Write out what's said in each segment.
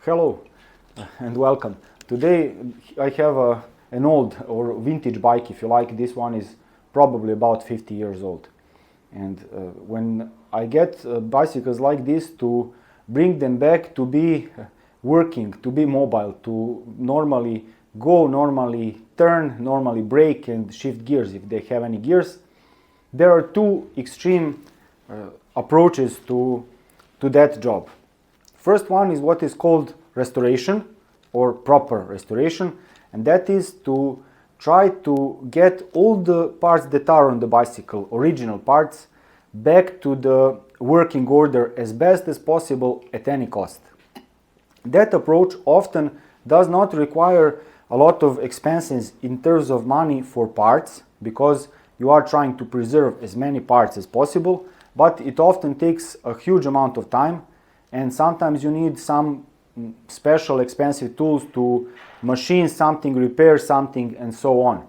Hello and welcome. Today I have an old or vintage bike, if you like. This one is probably about 50 years old. And when I get bicycles like this, to bring them back to be working, to be mobile, to normally go, normally turn, normally brake and shift gears if they have any gears, there are two extreme approaches to that job. First one is what is called restoration or proper restoration, and that is to try to get all the parts that are on the bicycle, original parts, back to the working order as best as possible at any cost. That approach often does not require a lot of expenses in terms of money for parts, because you are trying to preserve as many parts as possible, but it often takes a huge amount of time, and sometimes you need some special expensive tools to machine something, repair something, and so on.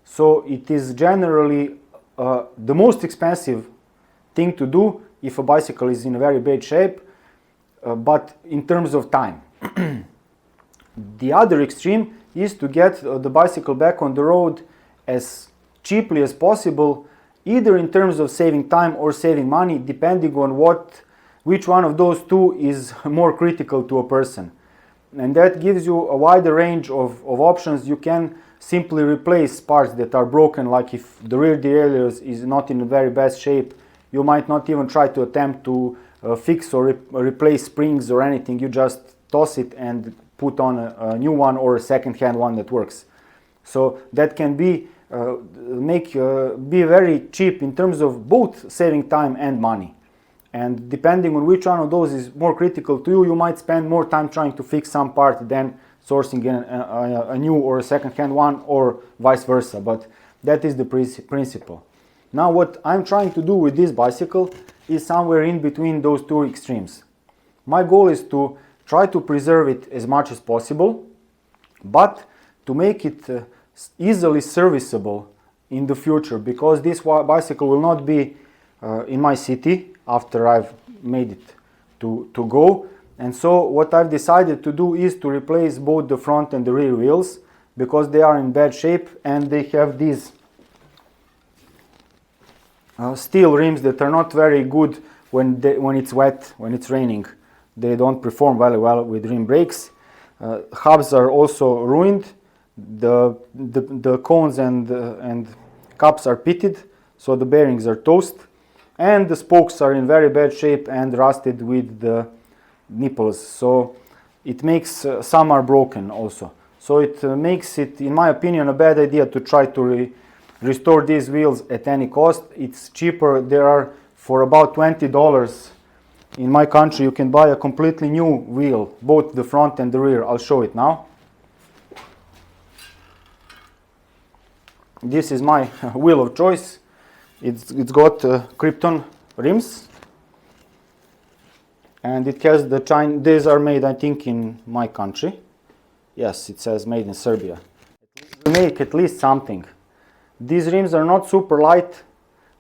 So it is generally the most expensive thing to do if a bicycle is in a very bad shape, but in terms of time. The other extreme is to get the bicycle back on the road as cheaply as possible, either in terms of saving time or saving money, depending on which one of those two is more critical to a person. And that gives you a wider range of options. You can simply replace parts that are broken, like if the rear derailleur is not in a very bad shape, you might not even try to attempt to fix or replace springs or anything. You just toss it and put on a new one or a second-hand one that works. So that can be very cheap in terms of both saving time and money. And depending on which one of those is more critical to you, you might spend more time trying to fix some part than sourcing a new or a second-hand one, or vice versa. But that is the principle. Now what I'm trying to do with this bicycle is somewhere in between those two extremes. My goal is to try to preserve it as much as possible, but to make it easily serviceable in the future, because this bicycle will not be in my city after I've made it to go. And so what I've decided to do is to replace both the front and the rear wheels, because they are in bad shape and they have these steel rims that are not very good when it's wet, when it's raining. They don't perform very well with rim brakes. Hubs are also ruined. The cones and cups are pitted, so the bearings are toast. And the spokes are in very bad shape and rusted with the nipples. So it makes, some are broken also. So it makes it, in my opinion, a bad idea to try to restore these wheels at any cost. It's cheaper. There are, for about $20 in my country, you can buy a completely new wheel, both the front and the rear. I'll show it now. This is my wheel of choice. It's got Krypton rims, and it has these are made, I think, in my country. Yes, it says made in Serbia. We make at least something. These rims are not super light,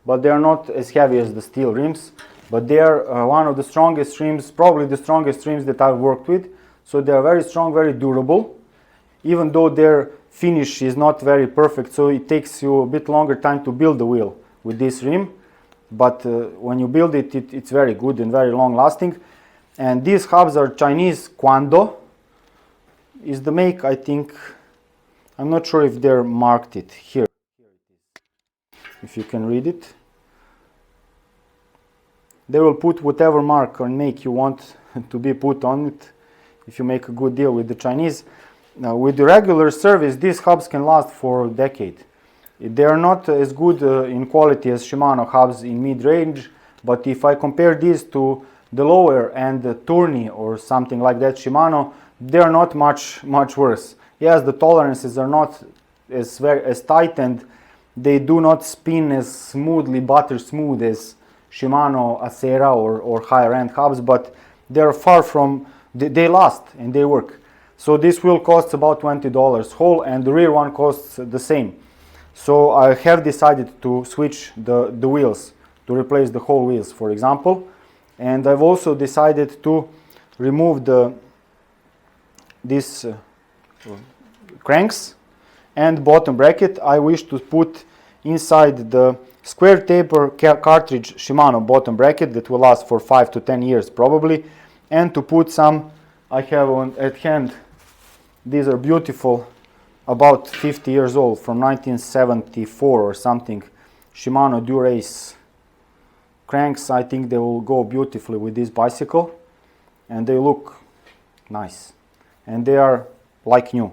but they are not as heavy as the steel rims, but they are one of the strongest rims, probably the strongest rims that I've worked with. So they are very strong, very durable, even though their finish is not very perfect, so it takes you a bit longer time to build the wheel with this rim, but when you build it, it's very good and very long lasting. And these hubs are Chinese. Quando is the make, I think. I'm not sure if they're marked it here, if you can read it. They will put whatever mark or make you want to be put on it if you make a good deal with the Chinese. Now, with the regular service, these hubs can last for a decade. They are not as good in quality as Shimano hubs in mid-range, but if I compare these to the lower end, the Tourney or something like that Shimano, they are not much worse. Yes, the tolerances are not as tight, and they do not spin as smoothly, butter smooth as Shimano Acera or higher end hubs, but they are far from, they last and they work. So this wheel costs about $20 whole, and the rear one costs the same. So I have decided to switch the wheels, to replace the whole wheels, for example. And I've also decided to remove the this cranks and bottom bracket. I wish to put inside the square taper cartridge Shimano bottom bracket that will last for 5 to 10 years probably, and to put some, I have at hand, these are beautiful, about 50 years old, from 1974 or something, Shimano Durace cranks. I think they will go beautifully with this bicycle, and they look nice, and they are like new,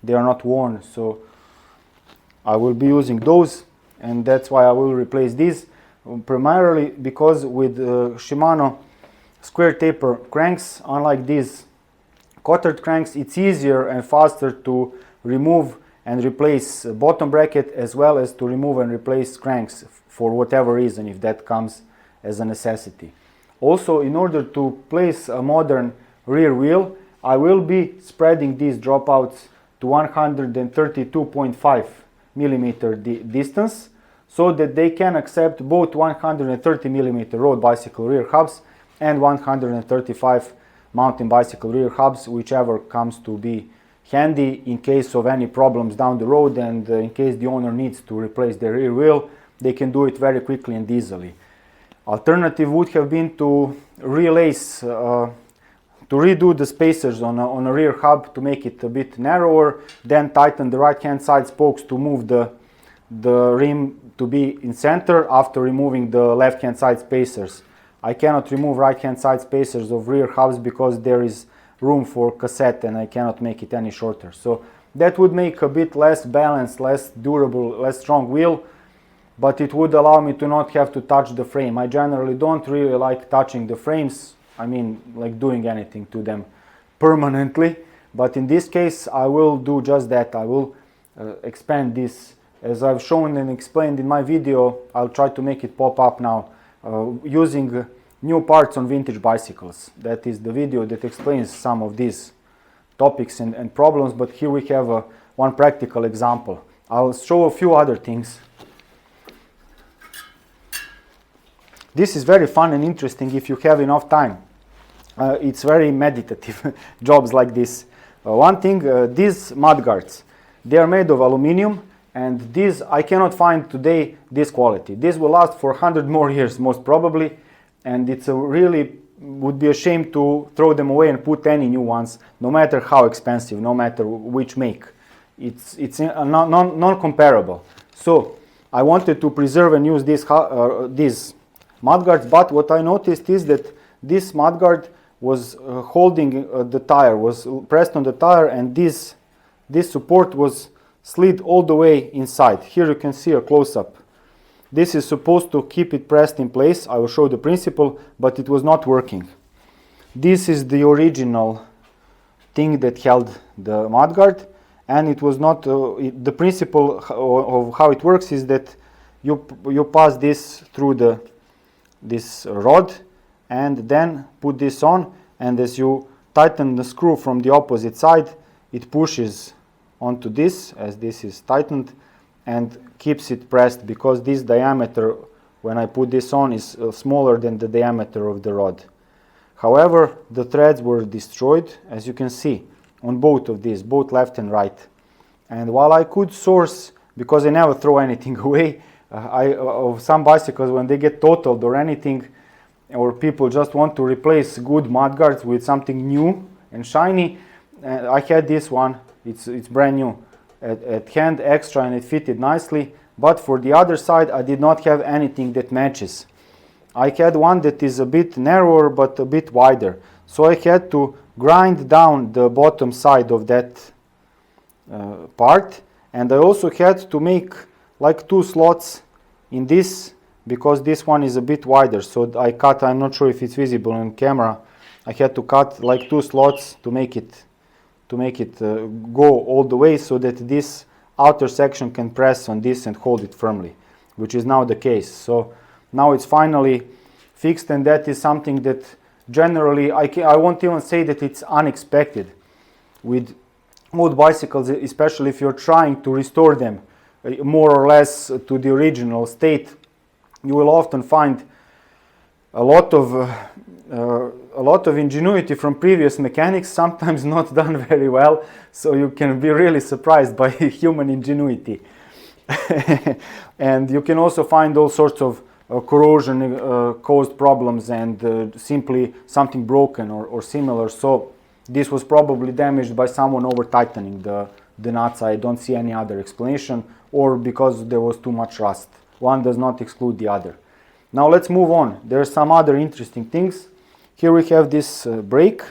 they are not worn, so I will be using those, and that's why I will replace these, primarily because with Shimano square taper cranks, unlike these cotered cranks, it's easier and faster to remove and replace bottom bracket, as well as to remove and replace cranks for whatever reason, if that comes as a necessity. Also, in order to place a modern rear wheel, I will be spreading these dropouts to 132.5 millimeter distance, so that they can accept both 130 millimeter road bicycle rear hubs and 135 mountain bicycle rear hubs, whichever comes to be handy in case of any problems down the road, and in case the owner needs to replace their rear wheel, they can do it very quickly and easily. Alternative would have been to relace, to redo the spacers on a rear hub to make it a bit narrower, then tighten the right hand side spokes to move the rim to be in center after removing the left hand side spacers. I cannot remove right hand side spacers of rear hubs because there is room for cassette and I cannot make it any shorter. So that would make a bit less balanced, less durable, less strong wheel, but it would allow me to not have to touch the frame. I generally don't really like touching the frames, I mean like doing anything to them permanently, but in this case I will do just that. I will expand this as I've shown and explained in my video. I'll try to make it pop up now using new parts on vintage bicycles. That is the video that explains some of these topics and problems, but here we have one practical example. I'll show a few other things. This is very fun and interesting if you have enough time. It's very meditative jobs like this. One thing, these mudguards, they are made of aluminum, and these I cannot find today this quality. This will last for 100 more years most probably, and it's would be a shame to throw them away and put any new ones, no matter how expensive, no matter which make. It's non-comparable. So I wanted to preserve and use these mudguards, but what I noticed is that this mudguard was holding the tire, was pressed on the tire, and this support was slid all the way inside. Here you can see a close-up. This is supposed to keep it pressed in place. I will show the principle, but it was not working. This is the original thing that held the mudguard, and it was not, the principle of how it works is that you pass this through this rod, and then put this on, and as you tighten the screw from the opposite side, it pushes onto this, as this is tightened, and keeps it pressed, because this diameter, when I put this on, is smaller than the diameter of the rod. However, the threads were destroyed, as you can see, on both of these, both left and right. And while I could source, because I never throw anything away, of some bicycles, when they get totaled or anything, or people just want to replace good mudguards with something new and shiny, I had this one. It's brand new at hand, extra, and it fitted nicely. But for the other side, I did not have anything that matches. I had one that is a bit narrower but a bit wider, so I had to grind down the bottom side of that part, and I also had to make like 2 slots in this, because this one is a bit wider. So I cut, I'm not sure if it's visible on camera, I had to cut like 2 slots to make it go all the way, so that this outer section can press on this and hold it firmly, which is now the case. So now it's finally fixed, and that is something that generally I won't even say that it's unexpected with old bicycles, especially if you're trying to restore them more or less to the original state. You will often find a lot a lot of ingenuity from previous mechanics, sometimes not done very well, so you can be really surprised by human ingenuity. And you can also find all sorts of corrosion caused problems and simply something broken or similar. So this was probably damaged by someone over tightening the nuts. I don't see any other explanation, or because there was too much rust. One does not exclude the other. Now let's move on. There are some other interesting things. Here we have this brake,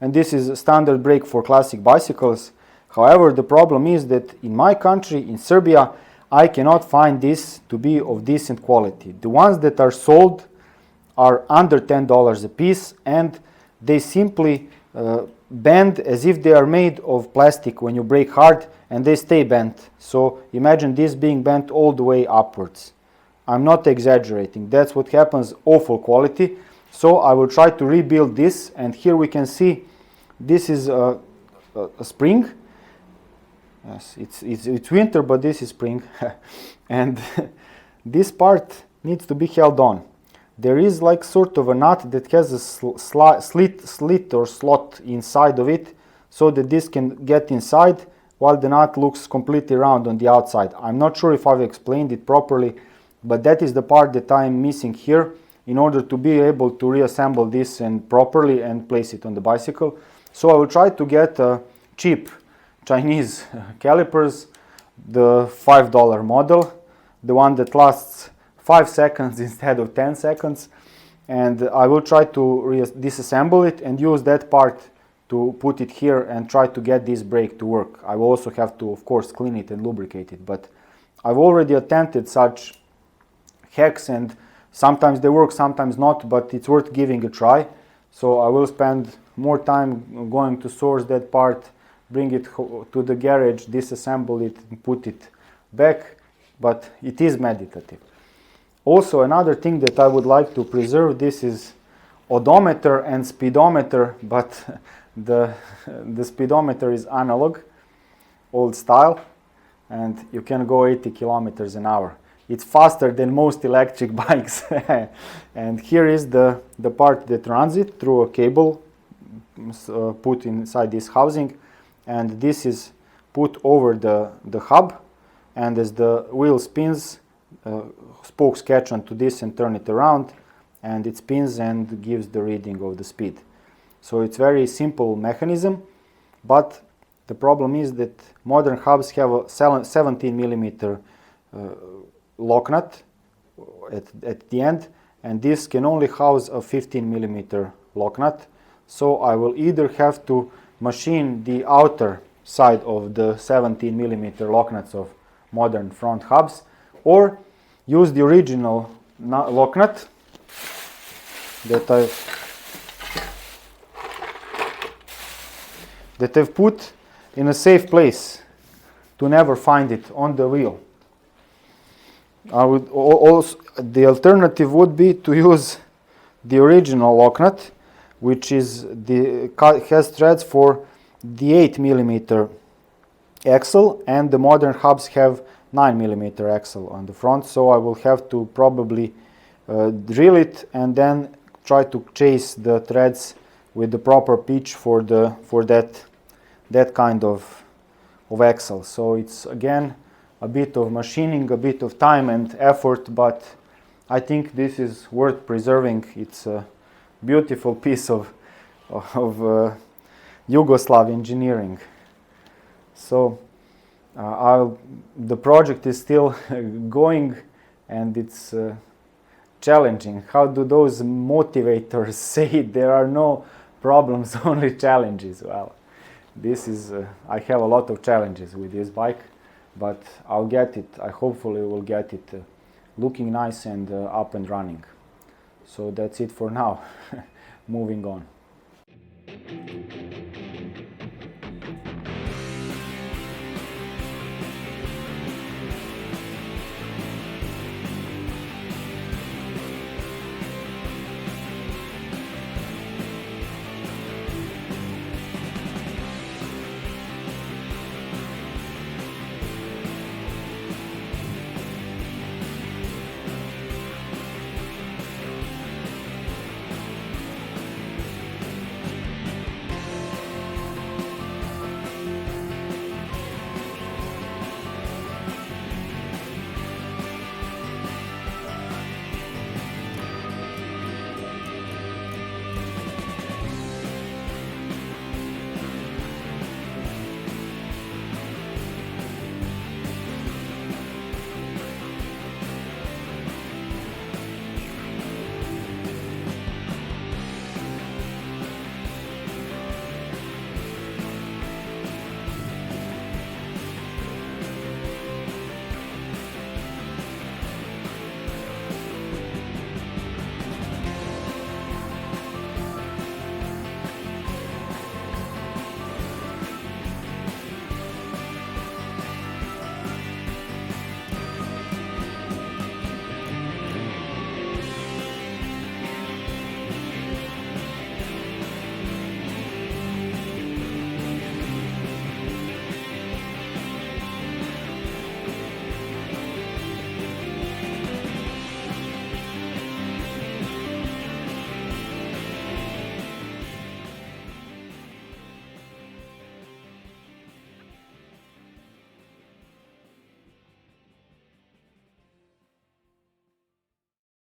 and this is a standard brake for classic bicycles. However, the problem is that in my country, in Serbia, I cannot find this to be of decent quality. The ones that are sold are under $10 a piece, and they simply bend as if they are made of plastic when you brake hard, and they stay bent. So imagine this being bent all the way upwards. I'm not exaggerating. That's what happens. Awful quality. So I will try to rebuild this, and here we can see this is a spring. Yes, it's winter, but this is spring. And this part needs to be held on. There is like sort of a nut that has a slit or slot inside of it, so that this can get inside while the nut looks completely round on the outside. I'm not sure if I've explained it properly, but that is the part that I'm missing here in order to be able to reassemble this and properly and place it on the bicycle. So I will try to get cheap Chinese calipers, the $5 model, the one that lasts 5 seconds instead of 10 seconds, and I will try to disassemble it and use that part to put it here and try to get this brake to work. I will also have to, of course, clean it and lubricate it, but I've already attempted such hacks, and sometimes they work, sometimes not, but it's worth giving a try. So I will spend more time going to source that part, bring it to the garage, disassemble it, and put it back, but it is meditative. Also, another thing that I would like to preserve, this is odometer and speedometer, but the speedometer is analog, old style, and you can go 80 kilometers an hour. It's faster than most electric bikes. And here is the part that runs it through a cable put inside this housing, and this is put over the hub, and as the wheel spins, spokes catch onto this and turn it around, and it spins and gives the reading of the speed. So it's very simple mechanism, but the problem is that modern hubs have a 17 millimeter lock nut at the end, and this can only house a 15 millimeter lock nut. So I will either have to machine the outer side of the 17 millimeter lock nuts of modern front hubs, or use the original lock nut that I've put in a safe place to never find it on the wheel. I would also, the alternative would be to use the original lock nut, which has threads for the 8 millimeter axle, and the modern hubs have 9 millimeter axle on the front. So I will have to probably drill it and then try to chase the threads with the proper pitch for that kind of axle. So it's again a bit of machining, a bit of time and effort, but I think this is worth preserving. It's a beautiful piece of Yugoslav engineering. So the project is still going, and it's challenging. How do those motivators say there are no problems, only challenges? Well, this is I have a lot of challenges with this bike, but I'll get it. I hopefully will get it looking nice and up and running. So that's it for now. Moving on.